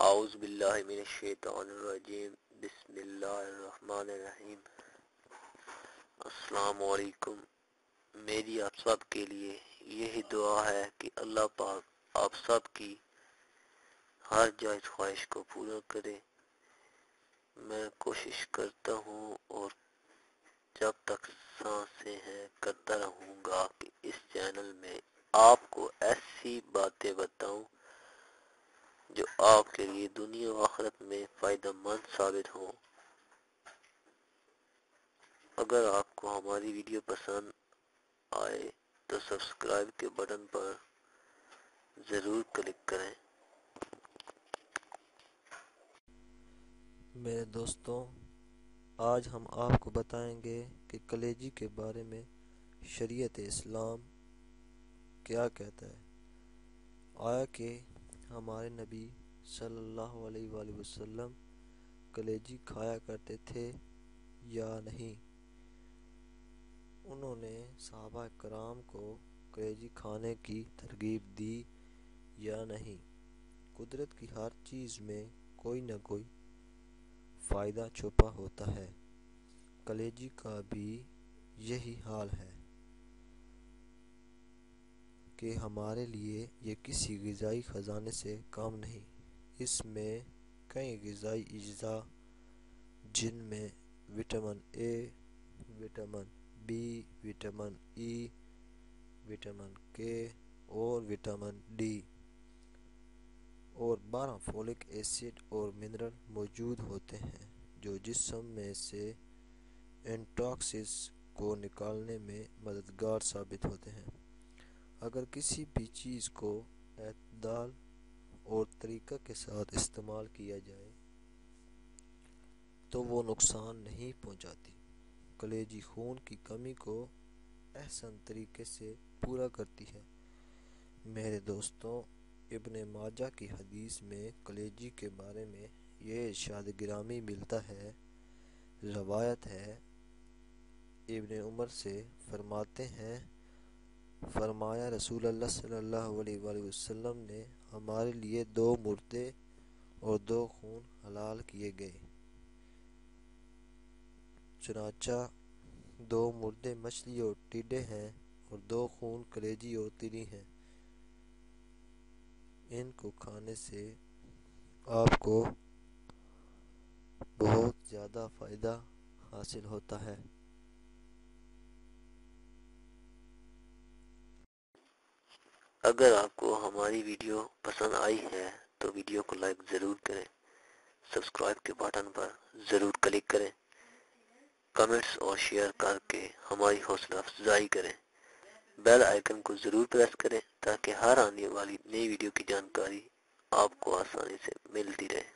اعوذ باللہ من الشیطان الرجیم بسم اللہ الرحمن الرحیم۔ السلام علیکم۔ میری آپ سب کے لیے یہی دعا ہے کہ اللہ پاک آپ سب کی ہر جائز خواہش کو پورا کرے۔ میں کوشش کرتا ہوں اور جب تک سانسیں ہیں کرتا رہوں گا کہ اس چینل میں آپ کو ایسی باتیں بتاؤں جو آپ کے لیے دنیا و آخرت میں فائدہ مند ثابت ہوں۔ اگر آپ کو ہماری ویڈیو پسند آئے تو سبسکرائب کے بٹن پر ضرور کلک کریں۔ میرے دوستوں، آج ہم آپ کو بتائیں گے کہ کلیجی کے بارے میں شریعت اسلام کیا کہتا ہے۔ آیا کہ ہمارے نبی صلی اللہ علیہ وآلہ وسلم کلیجی کھایا کرتے تھے یا نہیں؟ انہوں نے صحابہ کرام کو کلیجی کھانے کی ترغیب دی یا نہیں؟ قدرت کی ہر چیز میں کوئی نہ کوئی فائدہ چھپا ہوتا ہے، کلیجی کا بھی یہی حال ہے کہ ہمارے لیے یہ کسی غذائی خزانے سے کم نہیں۔ اس میں کئی غذائی اجزاء جن میں vitamin A, vitamin B, vitamin E, vitamin کے اور وٹامن ڈی اور 12 فولک ایسڈ اور منرل موجود ہوتے ہیں جو جسم میں سے انٹاکسس کو نکالنے میں مددگار ثابت ہوتے ہیں۔ اگر کسی بھی چیز کو اعتدال اور طریقہ کے ساتھ استعمال کیا جائے تو وہ نقصان نہیں پہنچاتی۔ کلیجی خون کی کمی کو احسن طریقے سے پورا کرتی ہے۔ میرے دوستوں، ابن ماجہ کی حدیث میں کلیجی کے بارے میں یہ ارشاد گرامی ملتا ہے، روایت ہے ابن عمر سے، فرماتے ہیں فرمایا رسول اللہ صلی اللہ علیہ وآلہ وسلم نے ہمارے لیے 2 مردے اور 2 خون حلال کیے گئے۔ چنانچہ 2 مردے مچھلی اور ٹیڈے ہیں اور 2 خون کلیجی اور تری ہیں۔ ان کو کھانے سے آپ کو بہت زیادہ فائدہ حاصل ہوتا ہے۔ اگر آپ کو ہماری ویڈیو پسند آئی ہے تو ویڈیو کو لائک ضرور کریں، سبسکرائب کے بٹن پر ضرور کلک کریں، کمنٹس اور شیئر کر کے ہماری حوصلہ افزائی کریں۔ بیل آئیکن کو ضرور پریس کریں تاکہ ہر آنے والی نئی ویڈیو کی جانکاری آپ کو آسانی سے ملتی رہے۔